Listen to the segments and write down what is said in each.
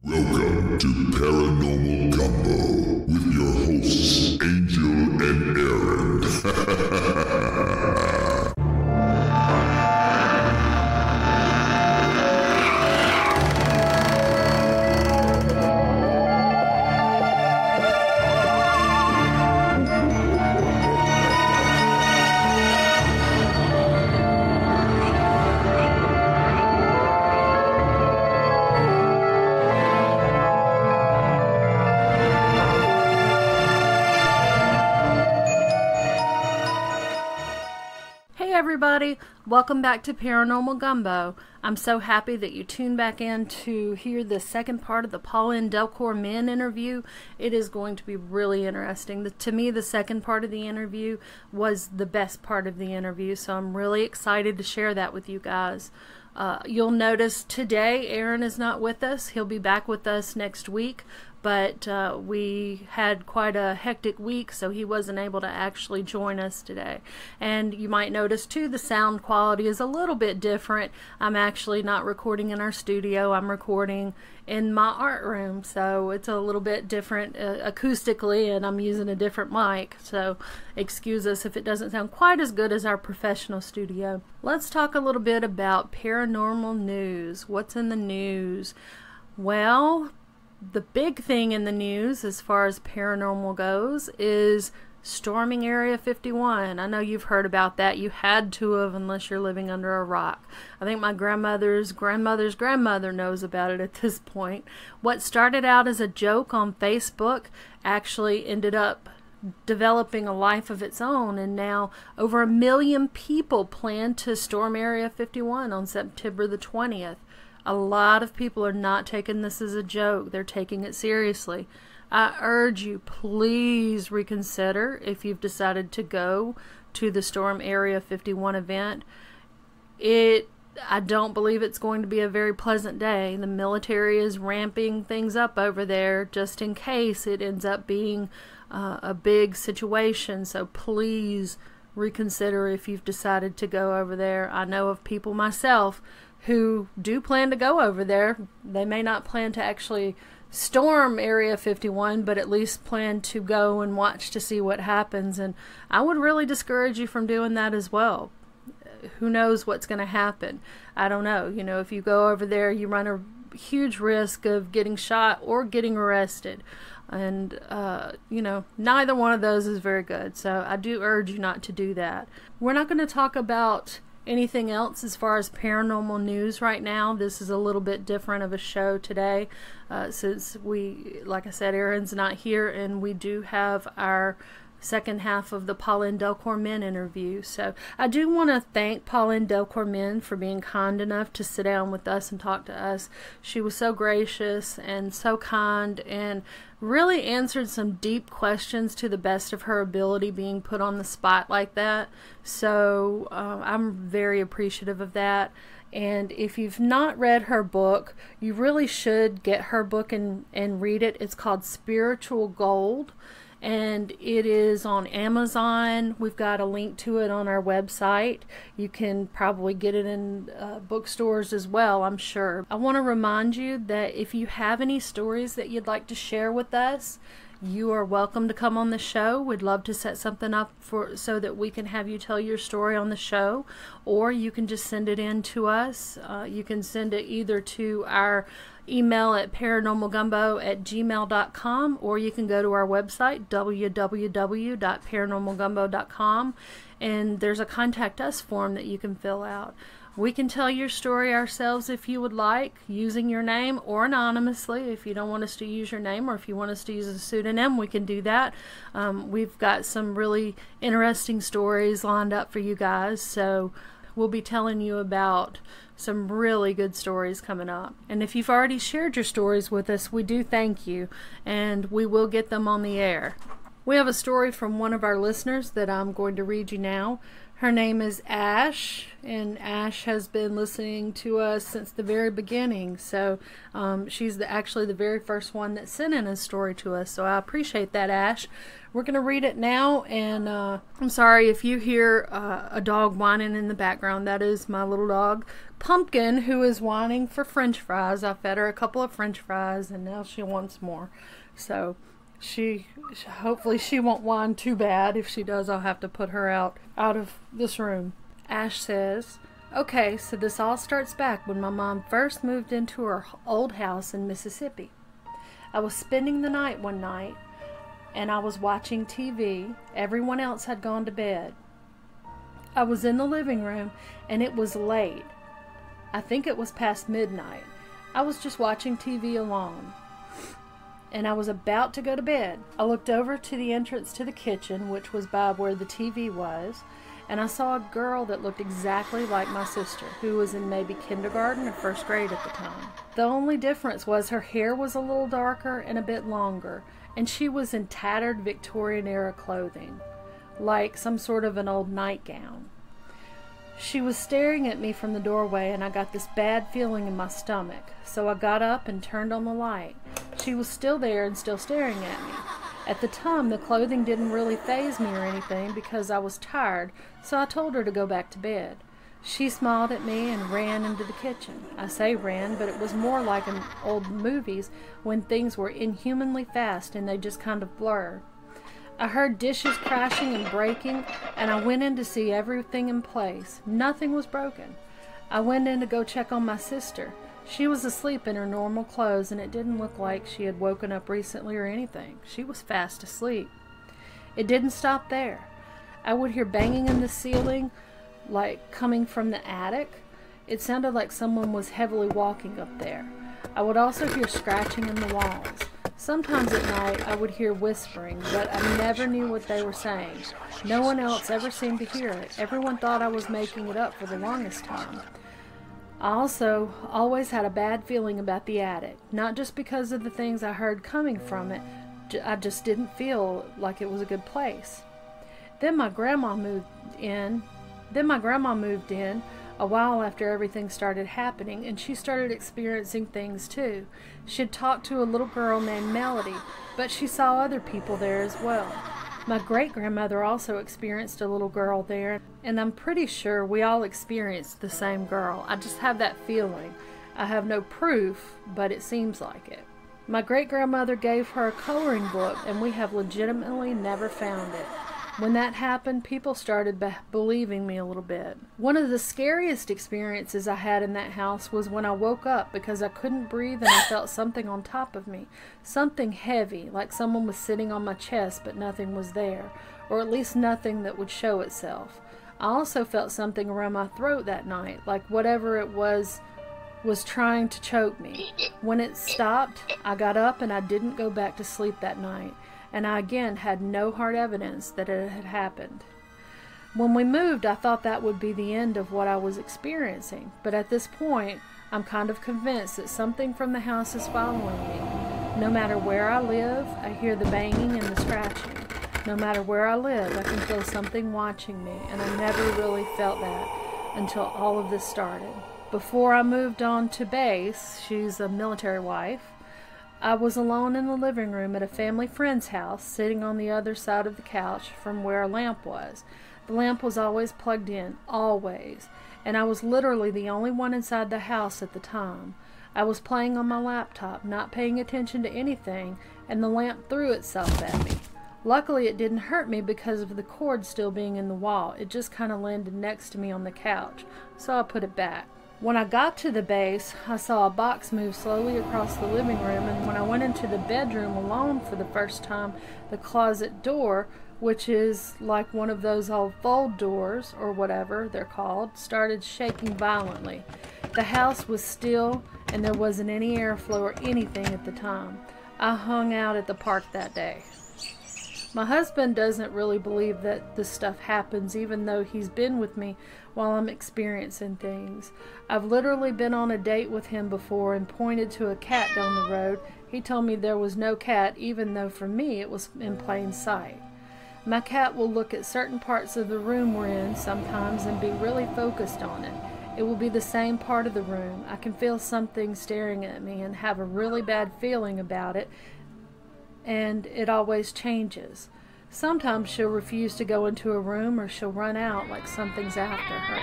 Welcome to Paranormal Gumbo with your hosts, Angel and Aaron. Everybody, welcome back to Paranormal Gumbo. I'm so happy that you tuned back in to hear the second part of the Paulinne Delcour-Min interview. It is going to be really interesting. To me, the second part of the interview was the best part of the interview, so I'm really excited to share that with you guys. You'll notice today Aaron is not with us. He'll be back with us next week, but we had quite a hectic week, so he wasn't able to actually join us today. And you might notice too, the sound quality is a little bit different. I'm actually not recording in our studio. I'm recording in my art room, so it's a little bit different acoustically, and I'm using a different mic, so excuse us if it doesn't sound quite as good as our professional studio. Let's talk a little bit about paranormal news. What's in the news? Well, the big thing in the news as far as paranormal goes is storming Area 51. I know you've heard about that. You had to have, unless you're living under a rock. I think my grandmother's grandmother knows about it at this point. What started out as a joke on Facebook actually ended up developing a life of its own, and now over 1 million people plan to storm Area 51 on September the 20th. A lot of people are not taking this as a joke. They're taking it seriously. I urge you, please reconsider if you've decided to go to the Storm Area 51 event. I don't believe it's going to be a very pleasant day. The military is ramping things up over there just in case it ends up being a big situation. So please reconsider if you've decided to go over there. I know of people myself who do plan to go over there. They may not plan to actually storm Area 51, but at least plan to go and watch to see what happens. And I would really discourage you from doing that as well. Who knows what's going to happen? I don't know. You know, if you go over there, you run a huge risk of getting shot or getting arrested. And, you know, neither one of those is very good. So I do urge you not to do that. We're not going to talk about anything else as far as paranormal news right now. This is a little bit different of a show today, since like I said, Aaron's not here, and we do have our second half of the Paulinne Delcour-Min interview. So I do want to thank Paulinne Delcour-Min for being kind enough to sit down with us and talk to us. She was so gracious and so kind, and really answered some deep questions to the best of her ability, being put on the spot like that. So I'm very appreciative of that. And if you've not read her book, you really should get her book and read it. It's called Spiritual Gold, and it is on Amazon. We've got a link to it on our website. You can probably get it in bookstores as well, I'm sure. I want to remind you that if you have any stories that you'd like to share with us, you are welcome to come on the show. We'd love to set something up so that we can have you tell your story on the show, or you can just send it in to us. You can send it either to our email at paranormalgumbo@gmail.com, or you can go to our website, www.paranormalgumbo.com, and there's a contact us form that you can fill out. We can tell your story ourselves if you would like, using your name or anonymously. If you don't want us to use your name, or if you want us to use a pseudonym, we can do that. We've got some really interesting stories lined up for you guys, so we'll be telling you about some really good stories coming up. And if you've already shared your stories with us, we do thank you, and we will get them on the air. We have a story from one of our listeners that I'm going to read you now. Her name is Ash, and Ash has been listening to us since the very beginning. So she's actually the very first one that sent in a story to us. So I appreciate that, Ash. We're going to read it now, and I'm sorry if you hear a dog whining in the background. That is my little dog, Pumpkin, who is whining for French fries. I fed her a couple of French fries, and now she wants more. So hopefully she won't whine too bad. If she does, I'll have to put her out of this room. Ash says, okay, so this all starts back when my mom first moved into her old house in Mississippi. I was spending the night one night, and I was watching TV. Everyone else had gone to bed. I was in the living room, and it was late. I think it was past midnight. I was just watching TV alone, and I was about to go to bed. I looked over to the entrance to the kitchen, which was by where the TV was, and I saw a girl that looked exactly like my sister, who was in maybe kindergarten or first grade at the time. The only difference was her hair was a little darker and a bit longer, and she was in tattered Victorian-era clothing, like some sort of an old nightgown. She was staring at me from the doorway, and I got this bad feeling in my stomach, so I got up and turned on the light. She was still there and still staring at me. At the time, the clothing didn't really faze me or anything because I was tired, so I told her to go back to bed. She smiled at me and ran into the kitchen. I say ran, but it was more like in old movies when things were inhumanly fast and they just kind of blur. I heard dishes crashing and breaking, and I went in to see everything in place. Nothing was broken. I went in to go check on my sister. She was asleep in her normal clothes, and it didn't look like she had woken up recently or anything. She was fast asleep. It didn't stop there. I would hear banging in the ceiling, like coming from the attic. It sounded like someone was heavily walking up there. I would also hear scratching in the walls. Sometimes at night I would hear whispering, but I never knew what they were saying. No one else ever seemed to hear it. Everyone thought I was making it up for the longest time. I also always had a bad feeling about the attic, not just because of the things I heard coming from it. I just didn't feel like it was a good place. Then my grandma moved in a while after everything started happening, and she started experiencing things too. She'd talked to a little girl named Melody, but she saw other people there as well. My great-grandmother also experienced a little girl there, and I'm pretty sure we all experienced the same girl. I just have that feeling. I have no proof, but it seems like it. My great-grandmother gave her a coloring book, and we have legitimately never found it. When that happened, people started believing me a little bit. One of the scariest experiences I had in that house was when I woke up because I couldn't breathe and I felt something on top of me. Something heavy, like someone was sitting on my chest, but nothing was there, or at least nothing that would show itself. I also felt something around my throat that night, like whatever it was trying to choke me. When it stopped, I got up and I didn't go back to sleep that night. And I again had no hard evidence that it had happened. When we moved, I thought that would be the end of what I was experiencing, but at this point, I'm kind of convinced that something from the house is following me. No matter where I live, I hear the banging and the scratching. No matter where I live, I can feel something watching me, and I never really felt that until all of this started. Before I moved on to base, she's a military wife, I was alone in the living room at a family friend's house, sitting on the other side of the couch from where a lamp was. The lamp was always plugged in, always, and I was literally the only one inside the house at the time. I was playing on my laptop, not paying attention to anything, and the lamp threw itself at me. Luckily, it didn't hurt me because of the cord still being in the wall. It just kind of landed next to me on the couch, so I put it back. When I got to the base, I saw a box move slowly across the living room, and when I went into the bedroom alone for the first time, the closet door, which is like one of those old fold doors, or whatever they're called, started shaking violently. The house was still, and there wasn't any airflow or anything at the time. I hung out at the park that day. My husband doesn't really believe that this stuff happens, even though he's been with me while I'm experiencing things. I've literally been on a date with him before and pointed to a cat down the road. He told me there was no cat, even though for me it was in plain sight. My cat will look at certain parts of the room we're in sometimes and be really focused on it. It will be the same part of the room. I can feel something staring at me and have a really bad feeling about it, and it always changes. Sometimes she'll refuse to go into a room, or she'll run out like something's after her.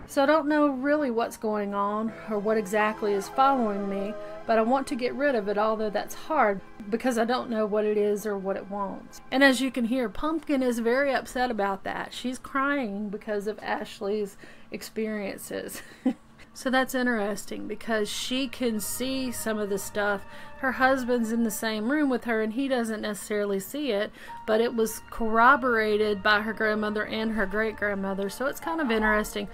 So I don't know really what's going on or what exactly is following me, but I want to get rid of it, although that's hard because I don't know what it is or what it wants. And as you can hear, Pumpkin is very upset about that. She's crying because of Ashley's experiences. So that's interesting because she can see some of the stuff. Her husband's in the same room with her and he doesn't necessarily see it, but it was corroborated by her grandmother and her great-grandmother. So it's kind of interesting.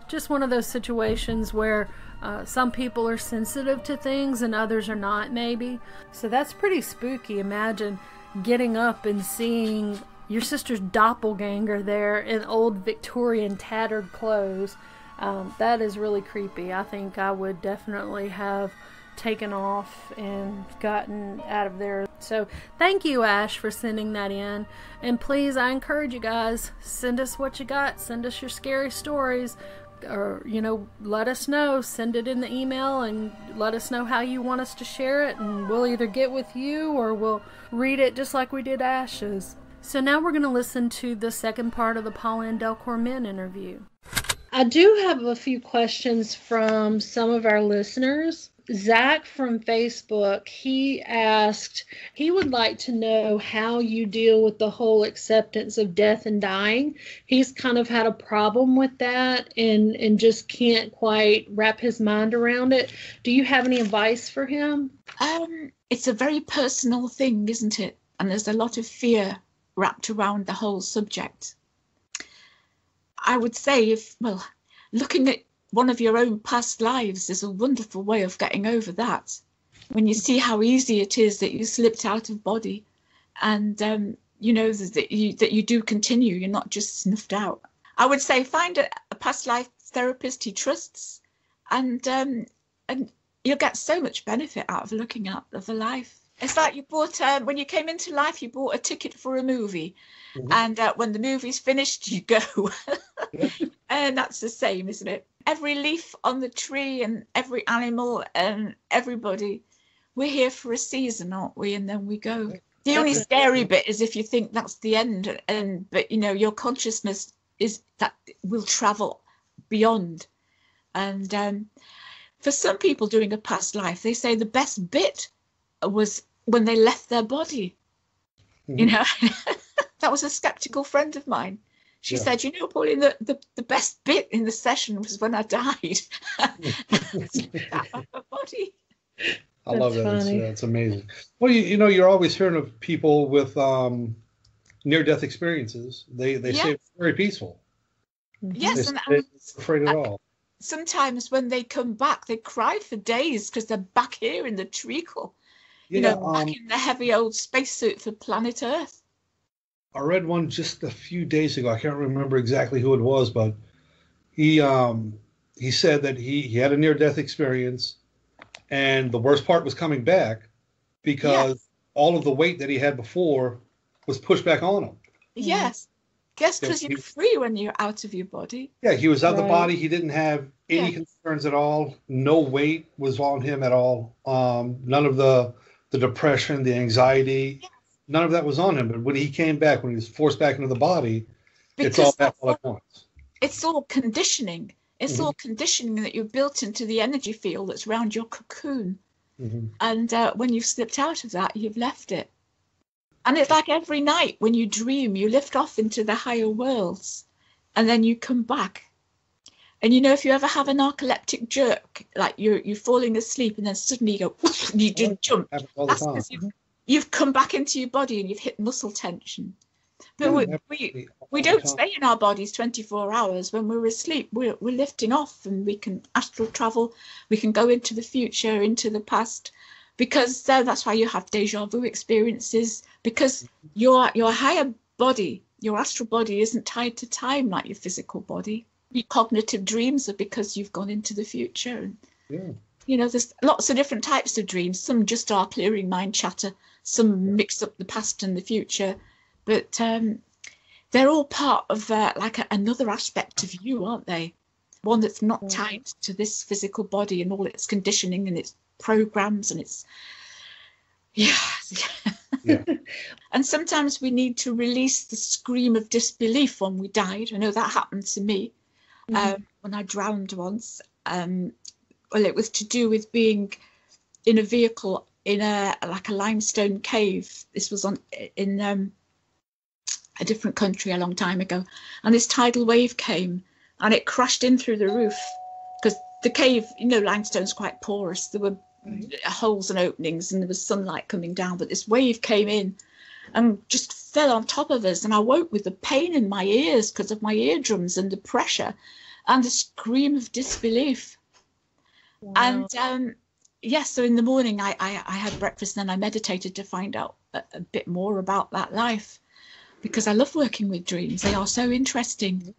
Just one of those situations where some people are sensitive to things and others are not, maybe. So that's pretty spooky. Imagine getting up and seeing your sister's doppelganger there in old Victorian tattered clothes. That is really creepy. I think I would definitely have taken off and gotten out of there. So thank you, Ash, for sending that in. And please, I encourage you guys, send us what you got. Send us your scary stories. Or, you know, let us know. Send it in the email and let us know how you want us to share it. And we'll either get with you or we'll read it just like we did Ash's. So now we're going to listen to the second part of the Paulinne Delcour-Min interview. I do have a few questions from some of our listeners. Zach from Facebook, he asked, he would like to know how you deal with the whole acceptance of death and dying. He's kind of had a problem with that and just can't quite wrap his mind around it. Do you have any advice for him? It's a very personal thing, isn't it? And there's a lot of fear wrapped around the whole subject. I would say looking at one of your own past lives is a wonderful way of getting over that. When you see how easy it is that you slipped out of body and you know that you do continue, you're not just snuffed out. I would say find a past life therapist he trusts and you'll get so much benefit out of looking at the life. It's like you bought, when you came into life, you bought a ticket for a movie. Mm-hmm. And when the movie's finished, you go. And that's the same, isn't it? Every leaf on the tree and every animal and everybody, we're here for a season, aren't we? And then we go. The only scary bit is if you think that's the end. But, you know, your consciousness is that will travel beyond. And for some people doing a past life, they say the best bit was when they left their body. Mm-hmm. You know, that was a skeptical friend of mine. She said, you know, Pauline, the best bit in the session was when I died. My body. I love that. It's amazing. Well, you know, you're always hearing of people with near-death experiences. They say it's very peaceful. Yes, they're afraid at all. Sometimes when they come back, they cry for days because they're back here in the treacle. You know, back in the heavy old spacesuit for planet Earth. I read one just a few days ago. I can't remember exactly who it was, but he said that he had a near-death experience, and the worst part was coming back because all of the weight that he had before was pushed back on him. Yes. Guess because you're free when you're out of your body. Yeah, he was out of the body. He didn't have any concerns at all. No weight was on him at all. None of the depression, the anxiety, none of that was on him. But when he came back, when he was forced back into the body, it's all back all at once. It's all conditioning. It's all conditioning that you're built into the energy field that's around your cocoon. Mm-hmm. And when you've slipped out of that, you've left it. And it's like every night when you dream, you lift off into the higher worlds and then you come back. And, you know, if you ever have a narcoleptic jerk, like you're falling asleep and then suddenly you go, you just jump. That's because you've come back into your body and you've hit muscle tension. But we don't stay in our bodies 24 hours. When we're asleep, we're lifting off and we can astral travel. We can go into the future, into the past. Because that's why you have deja vu experiences, because your higher body, your astral body isn't tied to time like your physical body. Your cognitive dreams are because you've gone into the future. And, you know, there's lots of different types of dreams. Some just are clearing mind chatter. Some mix up the past and the future. but they're all part of another aspect of you, aren't they? One that's not tied to this physical body and all its conditioning and its programs and its yeah. And sometimes we need to release the scream of disbelief when we died. I know that happened to me when I drowned once. Well, it was to do with being in a vehicle in a limestone cave. This was in a different country a long time ago, and this tidal wave came and it crashed in through the roof because the cave, limestone's quite porous. There were holes and openings and there was sunlight coming down, but this wave came in and just fell on top of us, and I woke with the pain in my ears because of my eardrums and the pressure and the scream of disbelief. Wow. And so in the morning I had breakfast and then I meditated to find out a bit more about that life, because I love working with dreams. They are so interesting.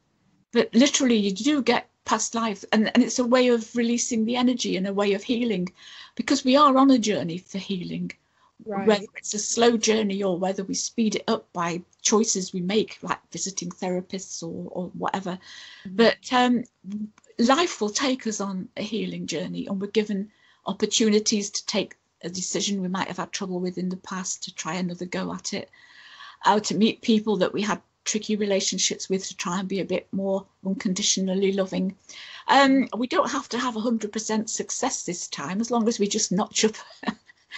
But literally you do get past life, and it's a way of releasing the energy and a way of healing, because we are on a journey for healing. Right. Whether it's a slow journey or whether we speed it up by choices we make, like visiting therapists or whatever. But life will take us on a healing journey, and we're given opportunities to take a decision we might have had trouble with in the past, to try another go at it, to meet people that we had tricky relationships with, to try and be a bit more unconditionally loving. We don't have to have 100% success this time, as long as we just notch up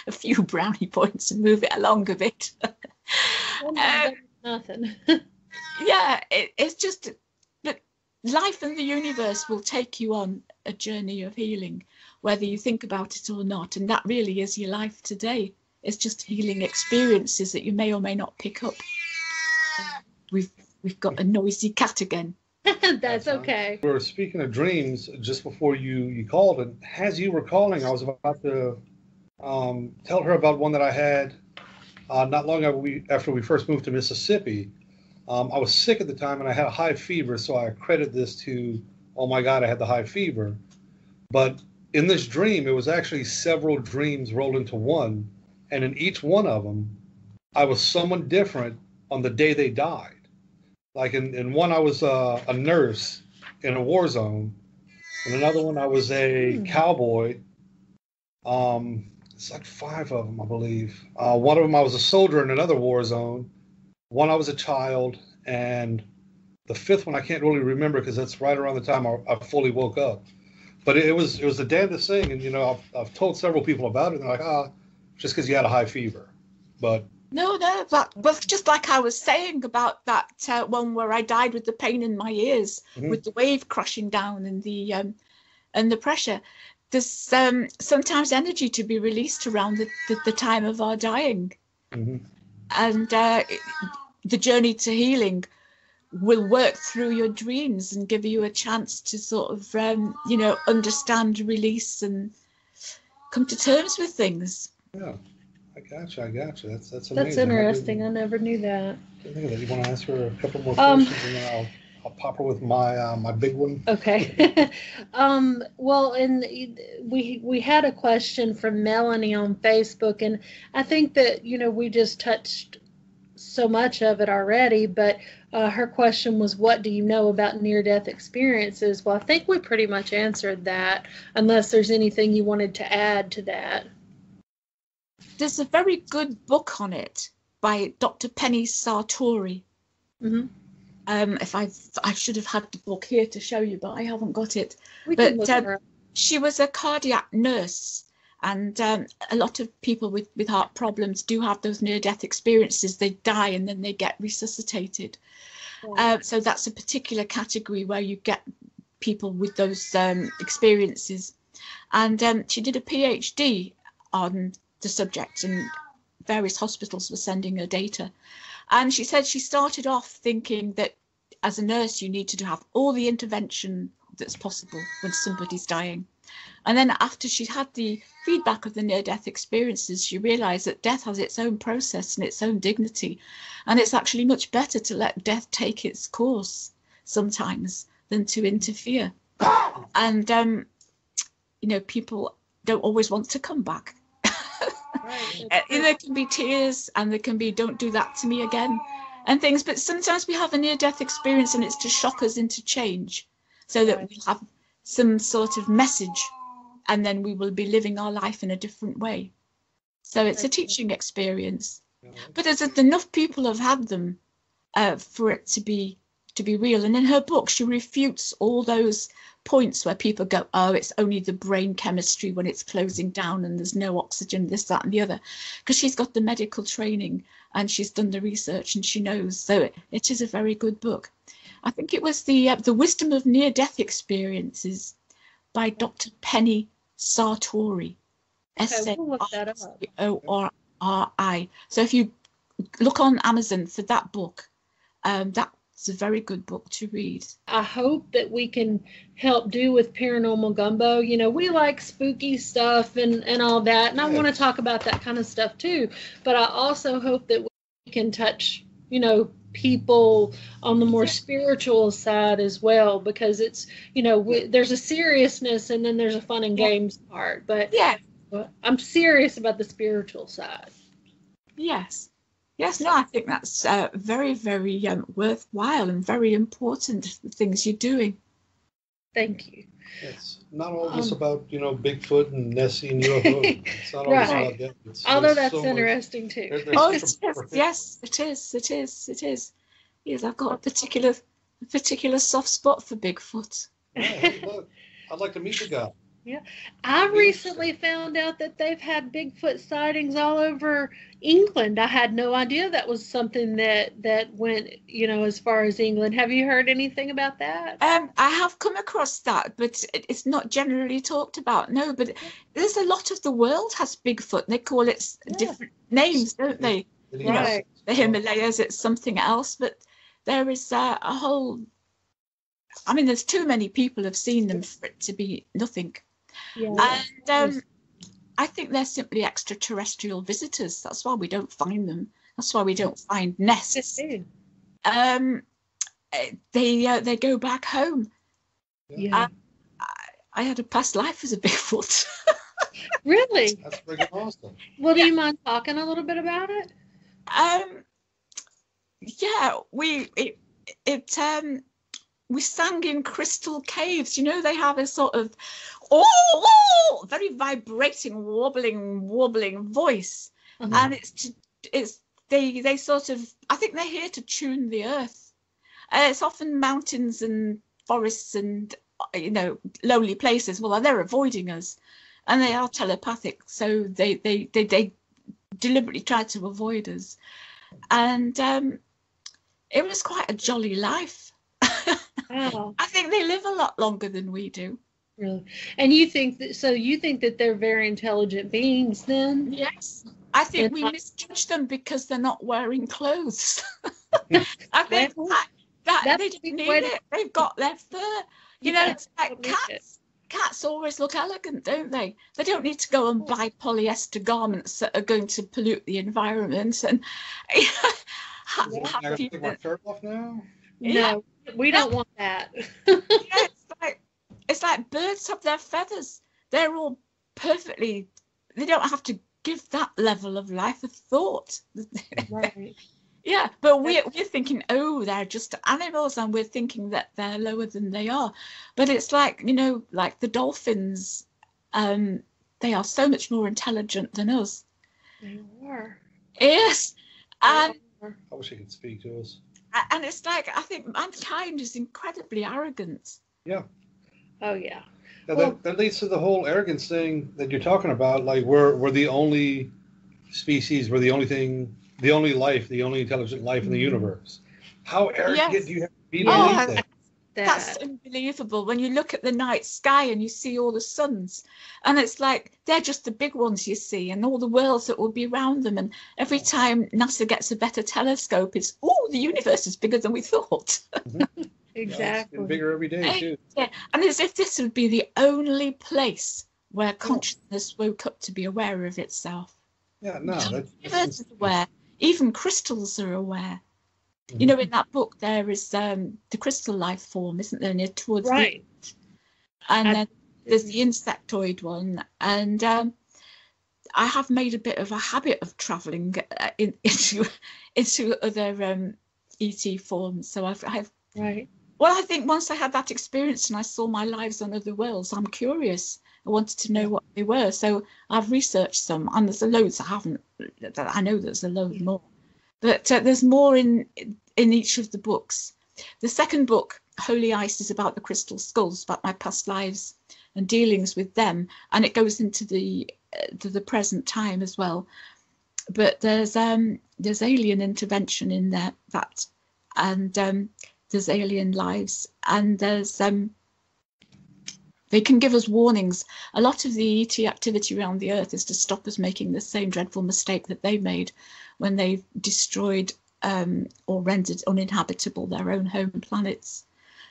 a few brownie points and move it along a bit. Nothing. It's just that life and the universe will take you on a journey of healing, whether you think about it or not, and that really is your life today. It's just healing experiences that you may or may not pick up. We've got a noisy cat again. That's okay. We were speaking of dreams just before you called, and as you were calling, I was about to tell her about one that I had not long after we first moved to Mississippi. I was sick at the time and I had a high fever, so I credit this to, oh my God, I had the high fever. But in this dream, it was actually several dreams rolled into one, and in each one of them, I was someone different on the day they died. Like in one, I was a nurse in a war zone. In another one, I was a cowboy. It's like 5 of them, I believe. One of them, I was a soldier in another war zone. One, I was a child. And the 5th one, I can't really remember because that's right around the time I fully woke up. But it was the damnedest thing. And, I've told several people about it. And they're like, just because you had a high fever. But No, that was just like I was saying about that one where I died with the pain in my ears, with the wave crashing down and the pressure. There's sometimes energy to be released around the time of our dying. And the journey to healing will work through your dreams and give you a chance to sort of, understand, release, and come to terms with things. Yeah. I got you. That's amazing. That's interesting. I never knew that. You want to ask her a couple more questions, and then I'll pop her with my big one. Okay. Well, and we had a question from Melanie on Facebook, and I think that we just touched so much of it already. But her question was, "What do you know about near-death experiences?" Well, I think we pretty much answered that. Unless there's anything you wanted to add to that. There's a very good book on it by Dr. Penny Sartori. I should have had the book here to show you, but I haven't got it. She was a cardiac nurse, and a lot of people with heart problems do have those near-death experiences. They die and then they get resuscitated. So that's a particular category where you get people with those experiences. And she did a PhD on the subject, and various hospitals were sending her data. And she said she started off thinking that as a nurse you need to have all the intervention that's possible when somebody's dying. And then after she had the feedback of the near-death experiences, she realized that death has its own process and its own dignity, and it's actually much better to let death take its course sometimes than to interfere. And people don't always want to come back. There can be tears, and there can be, don't do that to me again. and things. But sometimes we have a near-death experience and it's to shock us into change, so that we have some sort of message, and then we will be living our life in a different way. So it's a teaching experience. But there's enough people have had them for it to be real. And in her book, she refutes all those points where people go, oh, it's only the brain chemistry when it's closing down and there's no oxygen, this, that, and the other. Because she's got the medical training and she's done the research and she knows. So it is a very good book. I think it was the Wisdom of Near-Death Experiences by Dr. Penny Sartori. S-A-R-T-O-R-I. So if you look on Amazon for that book, that's a very good book to read. I hope that we can help do with Paranormal Gumbo. You know, we like spooky stuff and all that, and I want to talk about that kind of stuff too. But I also hope that we can touch, you know, people on the more spiritual side as well, because it's, you know, there's a seriousness and then there's a fun and games part. But I'm serious about the spiritual side. Yes, no, I think that's very, very worthwhile and very important, the things you're doing. Thank you. It's not all just about, you know, Bigfoot and Nessie and UFO. It's not all just about that. Although that's so interesting too. It is. Yes, it is. Yes, I've got a particular soft spot for Bigfoot. Hey, look, I'd like to meet the guy. Yeah, I recently found out that they've had Bigfoot sightings all over England. I had no idea that was something that went, you know, as far as England. Have you heard anything about that? I have come across that, but it's not generally talked about. No, but there's a lot of the world has Bigfoot. They call it different names, don't they? You know, the Himalayas, it's something else, but there is a whole. I mean, there's too many people have seen them for it to be nothing. Yeah. And I think they're simply extraterrestrial visitors. That's why we don't find them. That's why we don't find nests. They go back home. Yeah. I had a past life as a Bigfoot. Really? That's pretty awesome. Well, do you mind talking a little bit about it? Yeah, we sang in crystal caves. You know, they have a sort of very vibrating, wobbling voice, and they sort of, I think they're here to tune the earth. It's often mountains and forests and, you know, lonely places. Well, they're avoiding us, and they are telepathic, so they deliberately try to avoid us, and it was quite a jolly life. Wow. I think they live a lot longer than we do. Really? And you think that they're very intelligent beings then? Yes. I think we misjudge them because they're not wearing clothes. I think that they didn't need it. They've got their fur. You know, it's like cats. Cats always look elegant, don't they? They don't need to go and buy polyester garments that are going to pollute the environment. And I gotta take my shirt off now? No, we don't want that. It's like birds have their feathers. They're all perfectly. They don't have to give that level of life a thought. Right. Yeah, but we're thinking, oh, they're just animals, and we're thinking that they're lower than they are. But it's like, you know, like the dolphins. They are so much more intelligent than us. They are. Yes, and I wish he could speak to us. And it's like, I think mankind is incredibly arrogant. Yeah. Oh yeah. That leads to the whole arrogance thing that you're talking about. Like we're the only species, we're the only thing, the only life, the only intelligent life in the universe. How arrogant do you have to be to believe that? That's unbelievable. When you look at the night sky and you see all the suns, and it's like they're just the big ones you see, and all the worlds that will be around them. And every time NASA gets a better telescope, it's the universe is bigger than we thought. Exactly. It's bigger every day too. Yeah, and as if this would be the only place where consciousness woke up to be aware of itself. Yeah, no. The universe is aware. Even crystals are aware. You know, in that book, there is the crystal life form, isn't there, near towards the end? And then there's the insectoid one. And I have made a bit of a habit of travelling into other ET forms. So I've Right. well, I think once I had that experience and I saw my lives on other worlds, I'm curious. I wanted to know what they were. So I've researched some, and there's loads I haven't. I know there's a load more, but there's more in each of the books. The second book, Holy Ice, is about the crystal skulls, about my past lives and dealings with them, and it goes into the present time as well. But there's alien intervention in there, that, and there's alien lives, and there's they can give us warnings. A lot of the ET activity around the Earth is to stop us making the same dreadful mistake that they made when they destroyed or rendered uninhabitable their own home planets.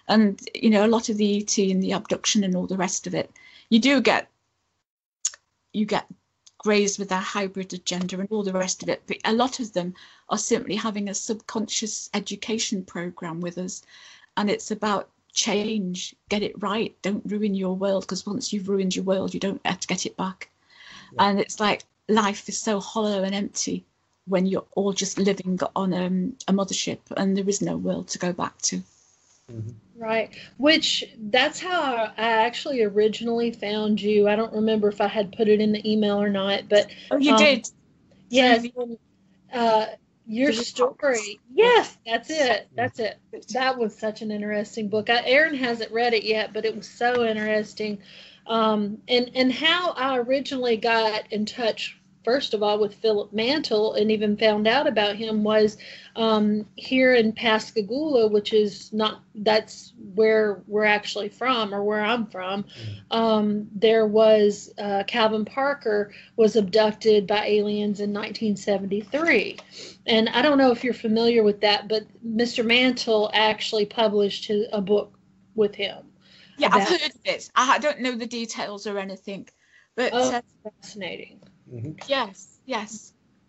And you know, a lot of the ET and the abduction and all the rest of it, you get greys with their hybrid agenda and all the rest of it, but a lot of them are simply having a subconscious education program with us, and it's about change. Get it right, don't ruin your world, because once you've ruined your world you don't have to get it back. And it's like life is so hollow and empty when you're all just living on a mothership and there is no world to go back to. Right, which that's how I actually originally found you. I don't remember if I had put it in the email or not, but Oh, you did. Yes, your story. Yes, that's it. That's it. That was such an interesting book. Aaron hasn't read it yet, but it was so interesting. And how I originally got in touch, first of all, with Philip Mantle and even found out about him was here in Pascagoula, which is that's where we're actually from, or where I'm from. There was Calvin Parker was abducted by aliens in 1973. And I don't know if you're familiar with that, but Mr. Mantle actually published a book with him. Yeah, I've heard of it. I don't know the details or anything, but fascinating. Yes.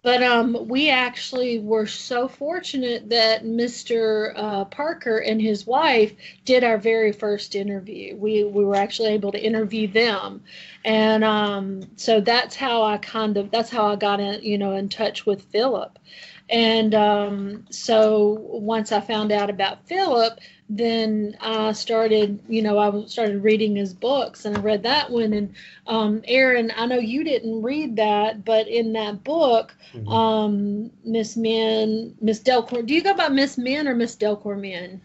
But we actually were so fortunate that Mr. Parker and his wife did our very first interview. We were actually able to interview them, and so that's how I got in touch with Philip. And so once I found out about Philip, then I started reading his books, and I read that one. And Aaron, I know you didn't read that, but in that book, Miss Delcour, do you go by Miss Min or Miss Delcour-Min?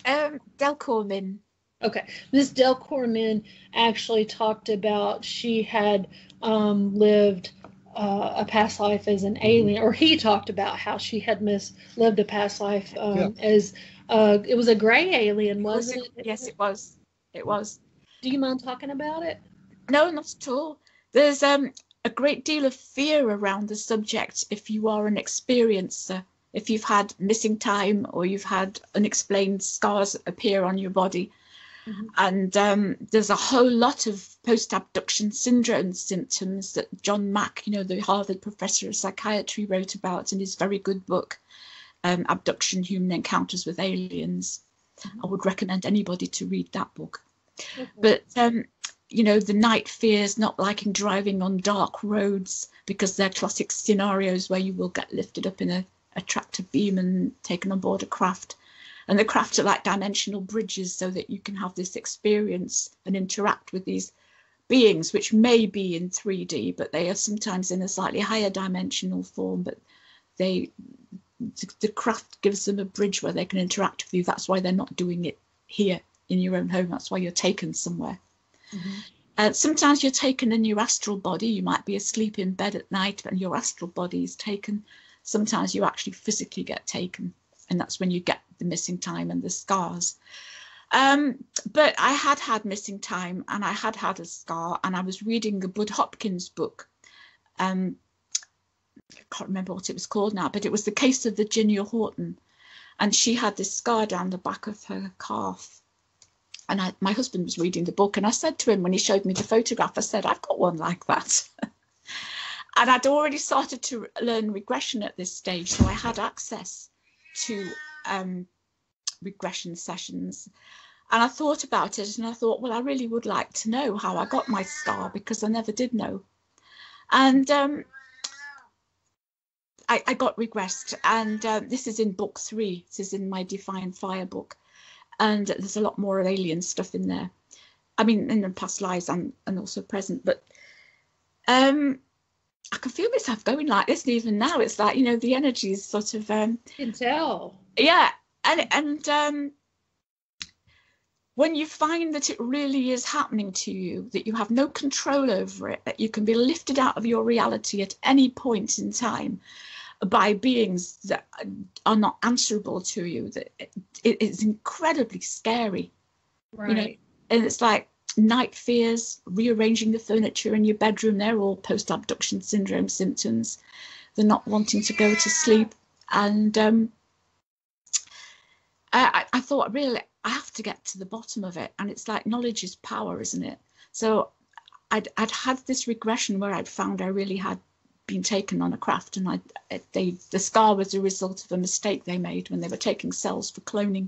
Delcour-Min. Okay, Miss Delcour-Min actually talked about she had lived a past life as an alien, or he talked about how she had lived a past life as it was a gray alien, wasn't it? Yes, it was. It was. Do you mind talking about it? No, not at all. There's a great deal of fear around the subject if you are an experiencer, if you've had missing time or you've had unexplained scars appear on your body. And there's a whole lot of post-abduction syndrome symptoms that John Mack, the Harvard professor of psychiatry, wrote about in his very good book, Abduction, Human Encounters with Aliens. I would recommend anybody to read that book. But, the night fears, not liking driving on dark roads, because they're classic scenarios where you will get lifted up in a tractor beam and taken on board a craft. And the craft are like dimensional bridges so that you can have this experience and interact with these beings, which may be in 3D, but they are sometimes in a slightly higher dimensional form. But the craft gives them a bridge where they can interact with you. That's why they're not doing it here in your own home. That's why you're taken somewhere. Sometimes you're taken in your astral body. You might be asleep in bed at night and your astral body is taken. Sometimes you actually physically get taken. And that's when you get the missing time and the scars. But I had missing time and I had a scar, and I was reading a Bud Hopkins book. I can't remember what it was called now, but it was The Case of Virginia Horton. And she had this scar down the back of her calf. And my husband was reading the book, and I said to him when he showed me the photograph, I said, I've got one like that. And I'd already started to learn regression at this stage, so I had access to regression sessions. And I thought about it, and I thought, well, I really would like to know how I got my scar, because I never did know. And I got regressed, and this is in book 3. This is in my Define Fire book, and there's a lot more of alien stuff in there. I mean, in the past lives and also present, but I can feel myself going like this, and even now it's like, you know, the energy is sort of You can tell. yeah, and when you find that it really is happening to you, that you have no control over it, that you can be lifted out of your reality at any point in time by beings that are not answerable to you, that it is incredibly scary. Right. You know, and it's like night fears, rearranging the furniture in your bedroom. They're all post-abduction syndrome symptoms. They're not wanting to go to sleep. And I thought, really, I have to get to the bottom of it. And it's like knowledge is power, isn't it? So I'd had this regression where I'd found I really had been taken on a craft, and the scar was a result of a mistake they made when they were taking cells for cloning,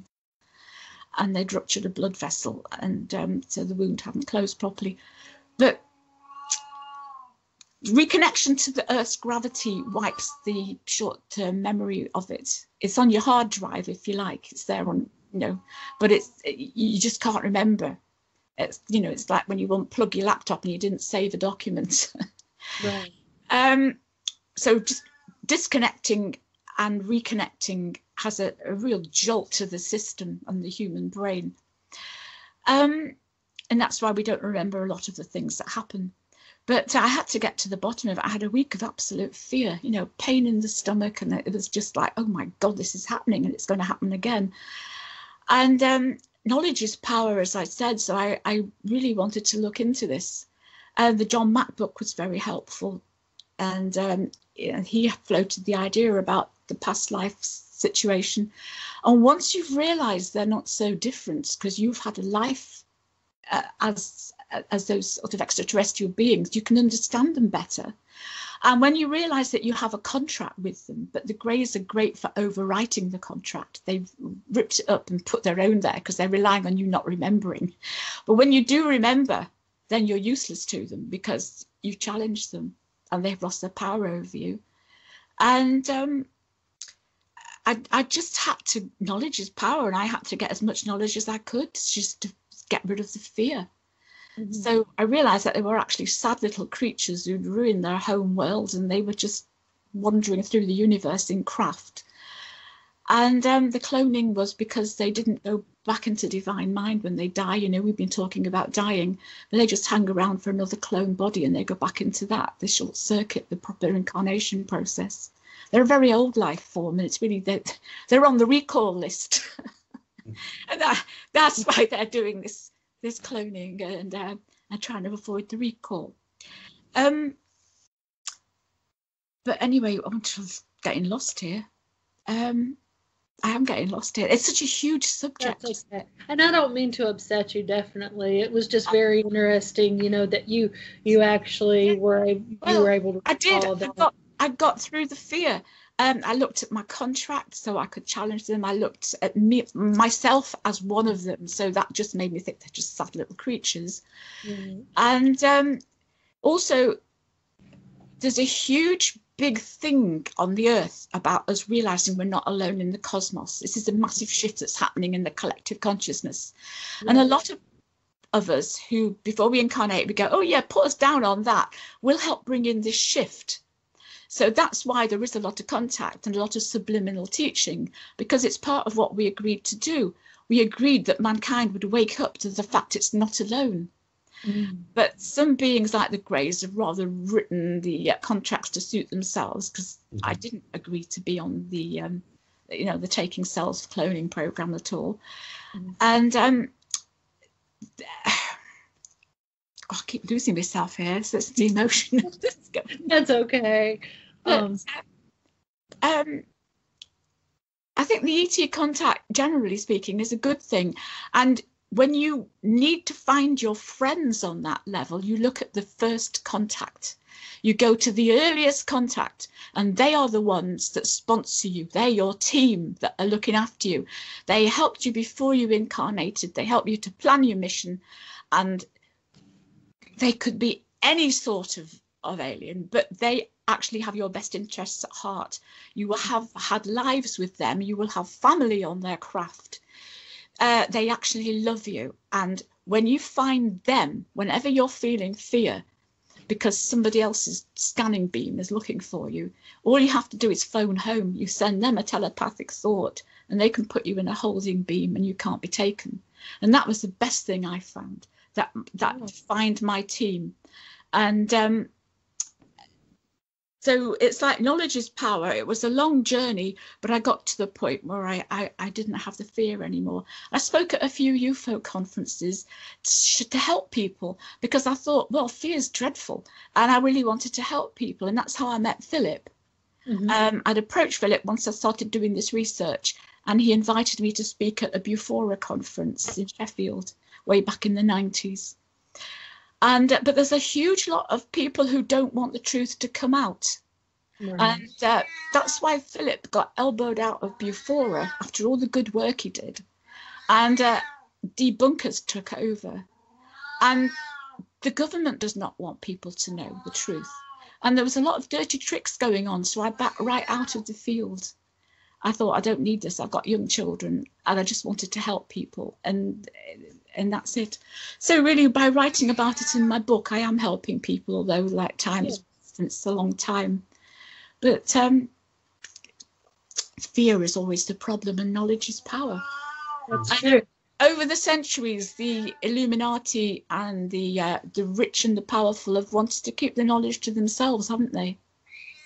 and they'd ruptured a blood vessel, and so the wound hadn't closed properly. But reconnection to the Earth's gravity wipes the short-term memory of it. It's on your hard drive, if you like. It's there on, you know, but you just can't remember. It's, you know, it's like when you unplug your laptop and you didn't save a document. Right. So just disconnecting and reconnecting has a real jolt to the system and the human brain. And that's why we don't remember a lot of the things that happen. But I had to get to the bottom of it. I had a week of absolute fear, you know, pain in the stomach. And it was just like, oh my God, this is happening and it's going to happen again. And knowledge is power, as I said. So I really wanted to look into this. The John Mack book was very helpful. And he floated the idea about the past life situation. And once you've realized they're not so different, because you've had a life as those sort of extraterrestrial beings, you can understand them better. And when you realize that you have a contract with them, but the Greys are great for overwriting the contract. They've ripped it up and put their own there because they're relying on you not remembering. But when you do remember, then you're useless to them because you've challenged them and they've lost their power over you. And I just had to, knowledge is power, and I had to get as much knowledge as I could just to get rid of the fear. Mm-hmm. So I realized that they were actually sad little creatures who'd ruined their home world, and they were just wandering through the universe in craft. And the cloning was because they didn't go back into divine mind when they die. You know, we've been talking about dying, but they just hang around for another clone body and they go back into that. They short circuit the proper incarnation process. They're a very old life form, and it's really, they're on the recall list. And that's why they're doing this cloning and trying to avoid the recall. But anyway, I'm just getting lost here. I am getting lost here. It's such a huge subject. That's okay. And I don't mean to upset you, definitely. It was just very interesting, you know, that you actually were able to. I did. I got through the fear. I looked at my contract so I could challenge them. I looked at myself as one of them. So that just made me think they're just sad little creatures. Mm-hmm. And also, there's a huge big thing on the earth about us realizing we're not alone in the cosmos. This is a massive shift that's happening in the collective consciousness. Yeah. And a lot of us who, before we incarnate, we go, oh yeah, put us down on that. We'll help bring in this shift. So that's why there is a lot of contact and a lot of subliminal teaching, because it's part of what we agreed to do. We agreed that mankind would wake up to the fact it's not alone. Mm. But some beings like the Greys have rather written the contracts to suit themselves, because I didn't agree to be on the, the taking cells cloning program at all. Mm. And I keep losing myself here. So it's the emotion. That's okay. But, I think the ET contact, generally speaking, is a good thing. And when you need to find your friends on that level, you look at the first contact. You go to the earliest contact, and they are the ones that sponsor you. They're your team that are looking after you. They helped you before you incarnated. They help you to plan your mission, and they could be any sort of alien, but they actually have your best interests at heart. You will have had lives with them. You will have family on their craft. They actually love you. And when you find them, whenever you're feeling fear, because somebody else's scanning beam is looking for you, all you have to do is phone home. You send them a telepathic thought and they can put you in a holding beam and you can't be taken. And that was the best thing I found, that defined my team. And so it's like knowledge is power. It was a long journey, but I got to the point where I didn't have the fear anymore. I spoke at a few UFO conferences to help people, because I thought, well, fear is dreadful. And I really wanted to help people. And that's how I met Philip. Mm-hmm. I'd approached Philip once I started doing this research, and he invited me to speak at a Bufora conference in Sheffield way back in the 90s. But there's a huge lot of people who don't want the truth to come out. Right. And that's why Philip got elbowed out of Bufora after all the good work he did. And debunkers took over. And the government does not want people to know the truth. And there was a lot of dirty tricks going on, so I backed right out of the field. I thought, I don't need this. I've got young children and I just wanted to help people. And that's it. So really, by writing about it in my book, I am helping people, although like time is, it's a long time. But fear is always the problem and knowledge is power. That's true. Over the centuries, the Illuminati and the rich and the powerful have wanted to keep the knowledge to themselves, haven't they?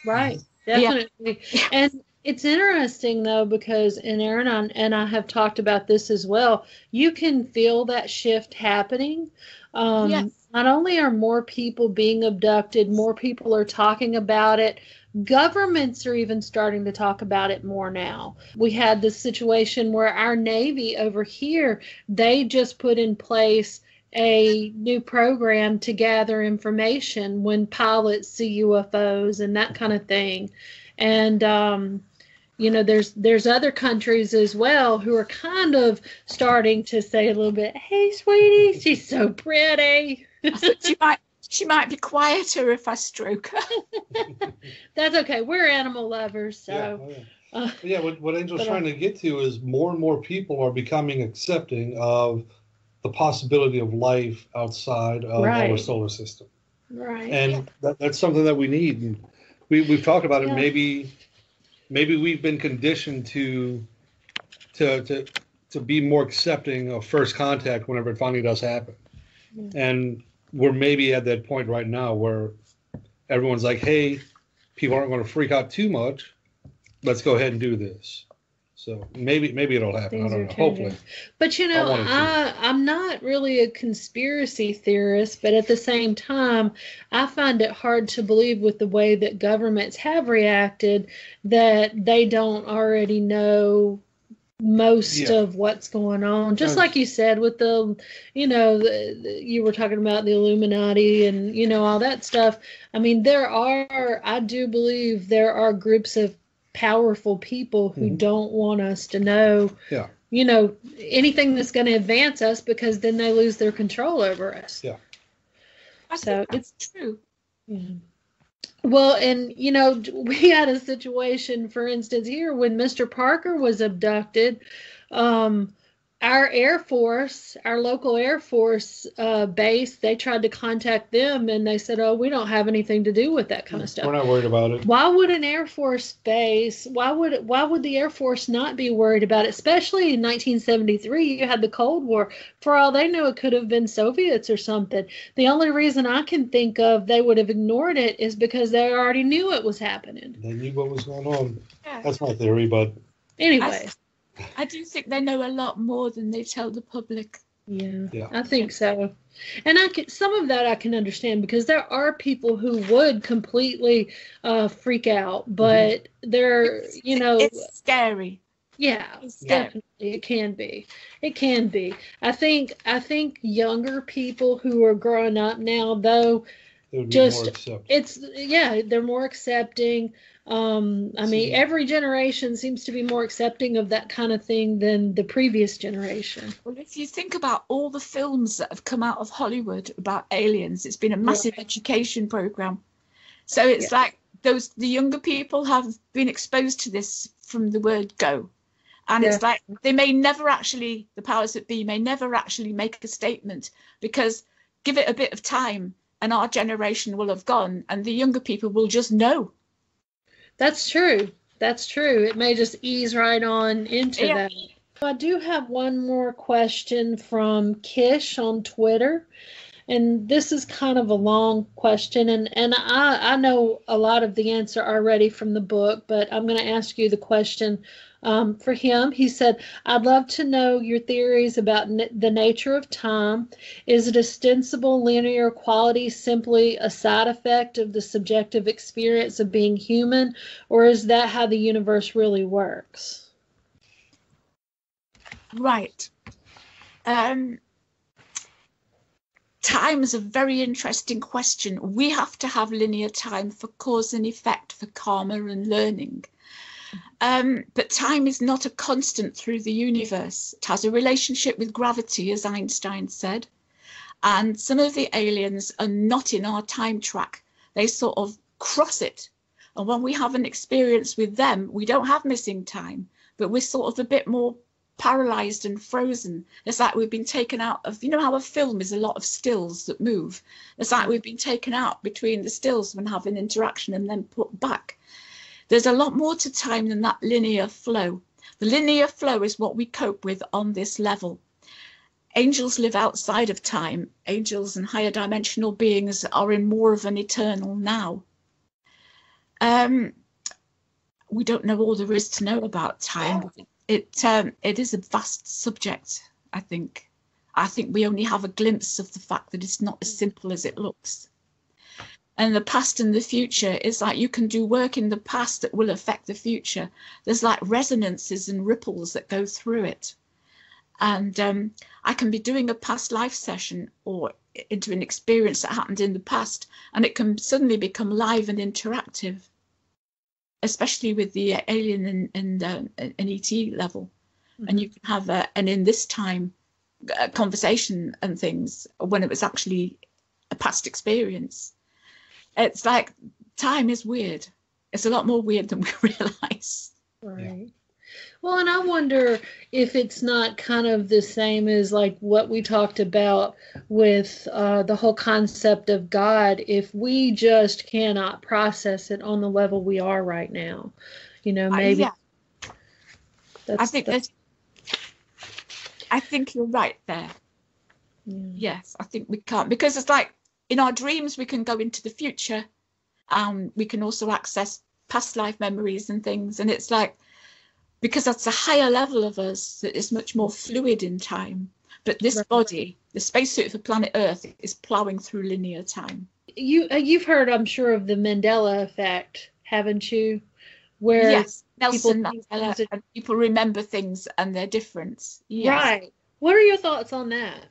Right, definitely. Yeah. And it's interesting, though, because Aaron and I have talked about this as well. You can feel that shift happening. Yes. Not only are more people being abducted, more people are talking about it. Governments are even starting to talk about it more now. We had this situation where our Navy over here, they just put in place a new program to gather information when pilots see UFOs and that kind of thing. And, you know, there's other countries as well who are kind of starting to say a little bit, hey, sweetie, she's so pretty. She might be quieter if I stroke her. That's okay. We're animal lovers, so. What Angel's trying to get to is more and more people are becoming accepting of the possibility of life outside of our solar system. Right. And that's something that we need. And we've talked about it. Maybe we've been conditioned to be more accepting of first contact whenever it finally does happen. And we're maybe at that point right now where everyone's like, hey, people aren't going to freak out too much. Let's go ahead and do this. So maybe it'll happen. I don't know. Hopefully. But, you know, I'm not really a conspiracy theorist, but at the same time, I find it hard to believe with the way that governments have reacted that they don't already know most of what's going on. Just like you said with the, you know, you were talking about the Illuminati and, you know, all that stuff. I mean, I do believe there are groups of powerful people who don't want us to know, you know, anything that's going to advance us, because then they lose their control over us. Yeah. So it's true. Yeah. Well, and, you know, we had a situation, for instance, here when Mr. Parker was abducted, our Air Force, our local Air Force base, they tried to contact them and they said, oh, we don't have anything to do with that kind of stuff. We're not worried about it. Why would an Air Force base, why would the Air Force not be worried about it? Especially in 1973, you had the Cold War. For all they knew, it could have been Soviets or something. The only reason I can think of they would have ignored it is because they already knew it was happening. They knew what was going on. Yeah. That's my theory, but anyway. I do think they know a lot more than they tell the public. Yeah. I think so. And some of that I can understand, because there are people who would completely freak out, but it's scary. Yeah, definitely. It can be. It can be. I think younger people who are growing up now, though, they're more accepting. I mean, every generation seems to be more accepting of that kind of thing than the previous generation. Well, if you think about all the films that have come out of Hollywood about aliens, it's been a massive education program. So it's like the younger people have been exposed to this from the word go. And it's like the powers that be may never actually make a statement, because give it a bit of time and our generation will have gone and the younger people will just know. That's true. That's true. It may just ease right on into that. I do have one more question from Kish on Twitter. And this is kind of a long question, and I know a lot of the answer already from the book, but I'm going to ask you the question for him. He said, I'd love to know your theories about the nature of time. Is it ostensible linear quality simply a side effect of the subjective experience of being human, or is that how the universe really works? Right. Time is a very interesting question. We have to have linear time for cause and effect, for karma and learning. But time is not a constant through the universe. It has a relationship with gravity, as Einstein said. And some of the aliens are not in our time track. They sort of cross it. And when we have an experience with them, we don't have missing time, but we're sort of a bit more paralyzed and frozen. It's like we've been taken out of, you know how a film is a lot of stills that move. It's like we've been taken out between the stills when having interaction and then put back. There's a lot more to time than that linear flow. The linear flow is what we cope with on this level. Angels live outside of time. Angels and higher dimensional beings are in more of an eternal now. We don't know all there is to know about time. It is a vast subject, I think. I think we only have a glimpse of the fact that it's not as simple as it looks. And the past and the future is like you can do work in the past that will affect the future. There's like resonances and ripples that go through it. And I can be doing a past life session or into an experience that happened in the past, and it can suddenly become live and interactive, especially with the alien and ET level. Mm-hmm. And you can have an in this time conversation and things when it was actually a past experience. It's like time is weird. It's a lot more weird than we realize. Right. Well, and I wonder if it's not kind of the same as like what we talked about with the whole concept of God, if we just cannot process it on the level we are right now. You know, maybe. I think you're right there. Yeah. Yes, I think we can't, because it's like in our dreams we can go into the future, and we can also access past life memories and things, and it's like, because that's a higher level of us that is much more fluid in time. But this body, the spacesuit for planet Earth, is plowing through linear time. You've heard, I'm sure, of the Mandela effect, haven't you? Where yes, Nelson Mandela, and people remember things and they're different. Yes. Right. What are your thoughts on that?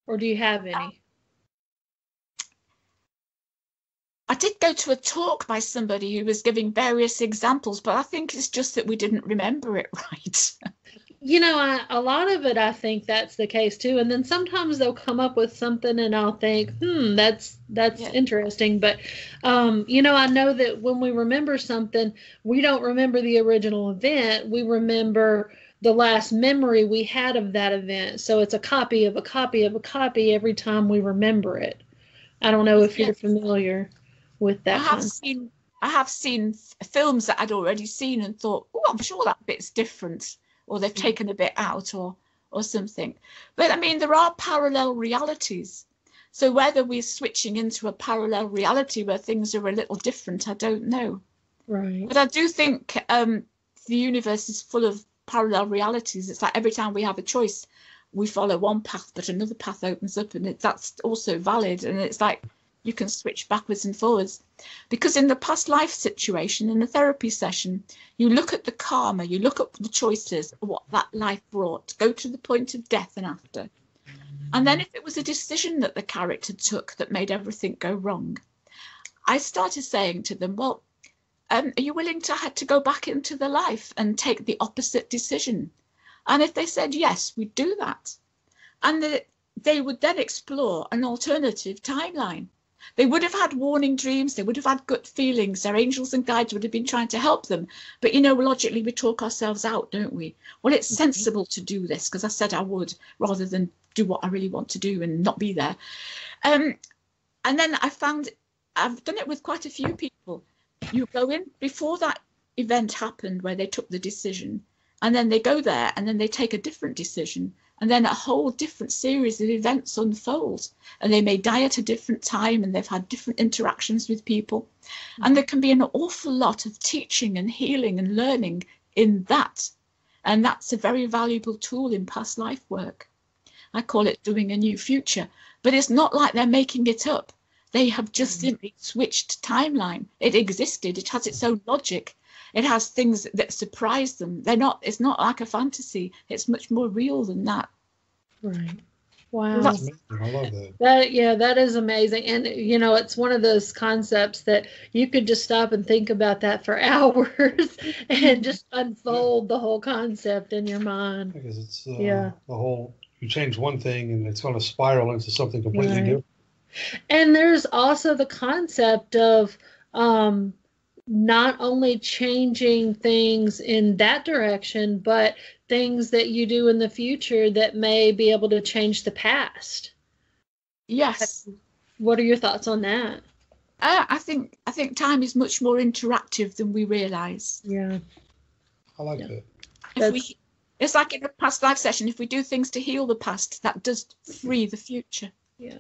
Or do you have any? I did go to a talk by somebody who was giving various examples, but I think it's just that we didn't remember it right. You know, a lot of it, I think that's the case too. And then sometimes they'll come up with something and I'll think, that's interesting. But, you know, I know that when we remember something, we don't remember the original event. We remember the last memory we had of that event. So it's a copy of a copy of a copy every time we remember it. I don't know if you're familiar with that. I have seen films that I'd already seen and thought, oh, I'm sure that bit's different, or they've taken a bit out, or something. But I mean, there are parallel realities. So whether we're switching into a parallel reality where things are a little different, I don't know. Right. But I do think the universe is full of parallel realities. It's like every time we have a choice, we follow one path, but another path opens up, and that's also valid. And it's like you can switch backwards and forwards, because in the past life situation, in a therapy session, you look at the karma, you look at the choices, what that life brought, go to the point of death and after. And then if it was a decision that the character took that made everything go wrong, I started saying to them, well, are you willing to go back into the life and take the opposite decision? And if they said yes, we'd do that. And they would then explore an alternative timeline. They would have had warning dreams. They would have had gut feelings. Their angels and guides would have been trying to help them. But, logically, we talk ourselves out, don't we? Well, it's sensible to do this because I said I would, rather than do what I really want to do and not be there. And then I found I've done it with quite a few people. You go in before that event happened where they took the decision, and then they go there and then they take a different decision. And then a whole different series of events unfold, and they may die at a different time, and they've had different interactions with people. And there can be an awful lot of teaching and healing and learning in that. And that's a very valuable tool in past life work. I call it doing a new future. But it's not like they're making it up. They have just simply switched timeline. It existed. It has its own logic. It has things that surprise them. It's not like a fantasy. It's much more real than that. Right. Wow. I love that. That is amazing. And, it's one of those concepts that you could just stop and think about that for hours and just unfold the whole concept in your mind. Because it's the whole, you change one thing and it's going to spiral into something completely new. And there's also the concept of not only changing things in that direction, but things that you do in the future that may be able to change the past. Yes. What are your thoughts on that? I think time is much more interactive than we realize. Yeah. I like that. It's like in a past life session, if we do things to heal the past, that does free the future. Yeah.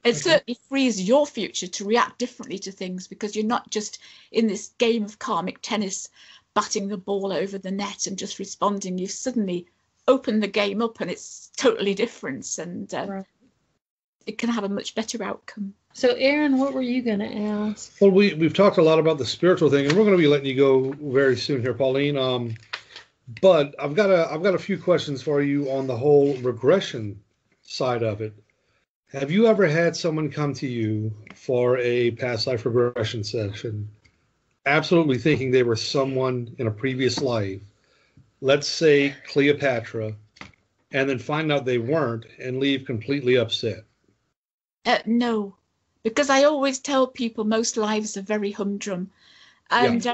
It certainly frees your future to react differently to things, because you're not just in this game of karmic tennis, batting the ball over the net and just responding. You suddenly open the game up and it's totally different, and it can have a much better outcome. So, Aaron, what were you going to ask? Well, we've talked a lot about the spiritual thing, and we're going to be letting you go very soon here, Pauline. But I've got a few questions for you on the whole regression side of it. Have you ever had someone come to you for a past life regression session, absolutely thinking they were someone in a previous life, let's say Cleopatra, and then find out they weren't and leave completely upset? No, because I always tell people most lives are very humdrum. And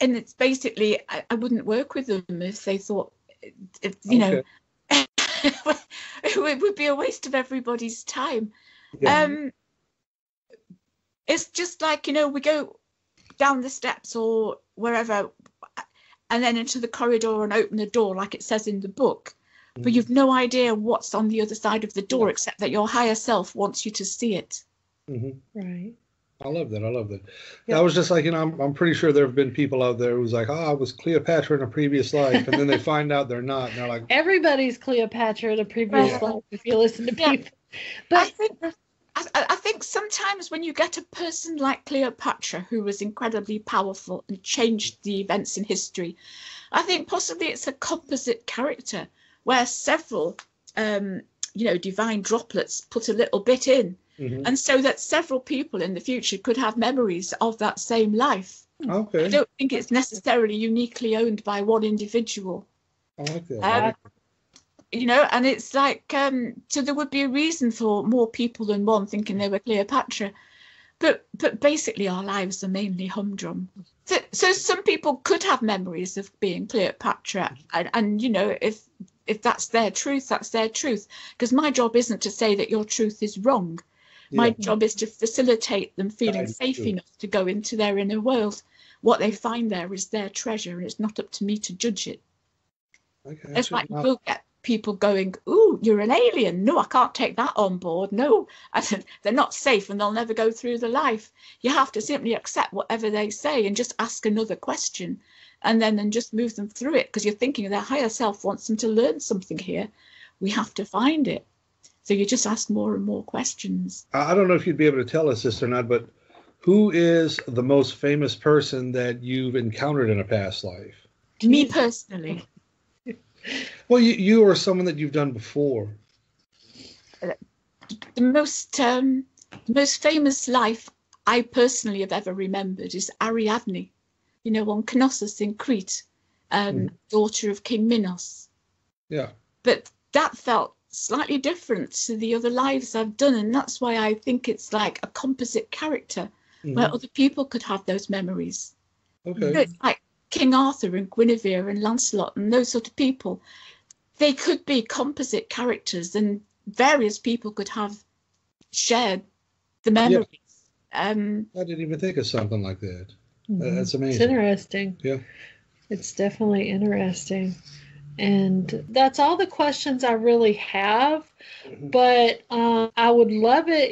and it's basically, I wouldn't work with them if they thought, know, it would be a waste of everybody's time. Yeah. It's just like, we go down the steps or wherever and then into the corridor and open the door like it says in the book. But you've no idea what's on the other side of the door, except that your higher self wants you to see it. Right. I love that. Yeah. I was just like, I'm pretty sure there have been people out there who's like, I was Cleopatra in a previous life, and then they find out they're not, and they're like, everybody's Cleopatra in a previous life if you listen to people. But I think sometimes when you get a person like Cleopatra, who was incredibly powerful and changed the events in history, I think possibly it's a composite character where several, divine droplets put a little bit in. And so that several people in the future could have memories of that same life. Okay. I don't think it's necessarily uniquely owned by one individual. I like that. And it's like, so there would be a reason for more people than one thinking they were Cleopatra. But basically our lives are mainly humdrum. So some people could have memories of being Cleopatra. And if that's their truth, that's their truth. Because my job isn't to say that your truth is wrong. My job is to facilitate them feeling safe enough to go into their inner world. What they find there is their treasure, and it's not up to me to judge it. Okay, it's like we'll get people going, ooh, you're an alien. No, I can't take that on board. No, they're not safe and they'll never go through the life. You have to simply accept whatever they say and just ask another question and then just move them through it, because you're thinking their higher self wants them to learn something here. We have to find it. So you just ask more and more questions. I don't know if you'd be able to tell us this or not, but who is the most famous person that you've encountered in a past life? Me personally. Well, you or someone that you've done before. The most famous life I personally have ever remembered is Ariadne, on Knossos in Crete, daughter of King Minos. Yeah. But that felt slightly different to the other lives I've done, and that's why I think it's like a composite character where other people could have those memories. Okay. So it's like King Arthur and Guinevere and Lancelot and those sort of people. They could be composite characters, and various people could have shared the memories. I didn't even think of something like that. That's amazing. It's interesting. Yeah. It's definitely interesting. And that's all the questions I really have. But I would love it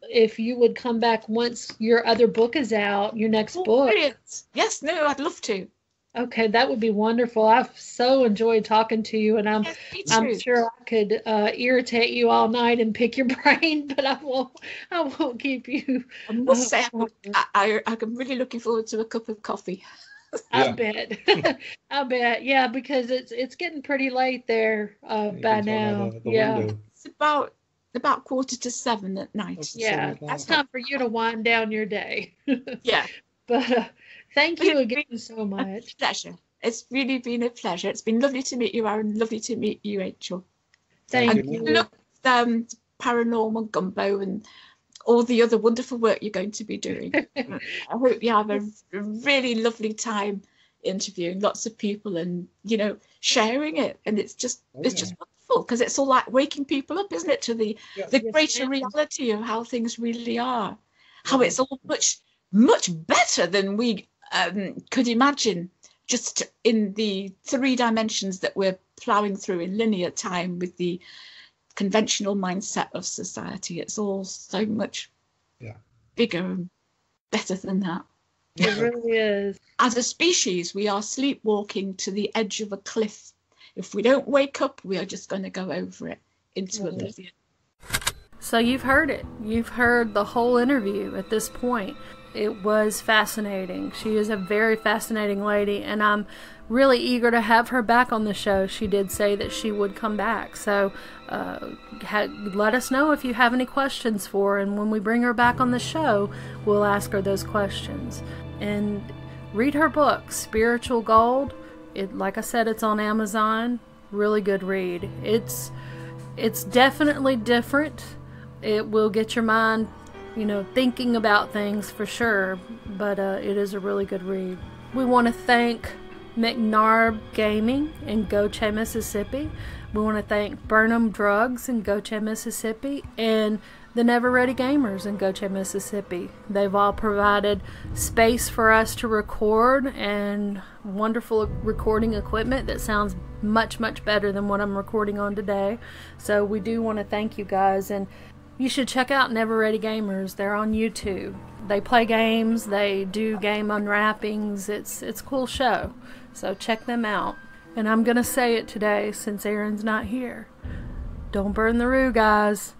if you would come back once your other book is out, your next book. Brilliant. Yes, no, I'd love to. Okay, that would be wonderful. I've so enjoyed talking to you, and I'm sure I could irritate you all night and pick your brain, but I won't keep you. I must say, I'm really looking forward to a cup of coffee. I bet. I bet. Yeah, because it's getting pretty late there by now. Window. It's about 6:45 at night. Okay, yeah, it's time for you to wind down your day. Yeah. But thank you again so much. A pleasure. It's really been a pleasure. It's been lovely to meet you, Aaron. Lovely to meet you, Rachel. Thank you. Look, Paranormal Gumbo and all the other wonderful work you're going to be doing. I hope you have a really lovely time interviewing lots of people and, sharing it. And it's just wonderful, because it's all like waking people up, isn't it, to the greater reality of how things really are. How it's all much better than we could imagine, just in the 3 dimensions that we're ploughing through in linear time with the conventional mindset of society. It's all so much bigger and better than that. It really is. As a species, we are sleepwalking to the edge of a cliff. If we don't wake up, we are just going to go over it into oblivion. So you've heard it. You've heard the whole interview at this point. It was fascinating. She is a very fascinating lady, and I'm really eager to have her back on the show. She did say that she would come back. So let us know if you have any questions for her, and when we bring her back on the show, we'll ask her those questions. And read her book, Spiritual Gold. Like I said, it's on Amazon. Really good read. It's definitely different. It will get your mind thinking about things for sure, but it is a really good read. We want to thank McNarb Gaming in Goche, Mississippi. We want to thank Burnham Drugs in Goche, Mississippi, and the Never Ready Gamers in Goche, Mississippi. They've all provided space for us to record and wonderful recording equipment that sounds much, much better than what I'm recording on today. So we do want to thank you guys, and you should check out Never Ready Gamers. They're on YouTube. They play games. They do game unwrappings. It's a cool show. So check them out. And I'm going to say it today since Aaron's not here. Don't burn the roo, guys.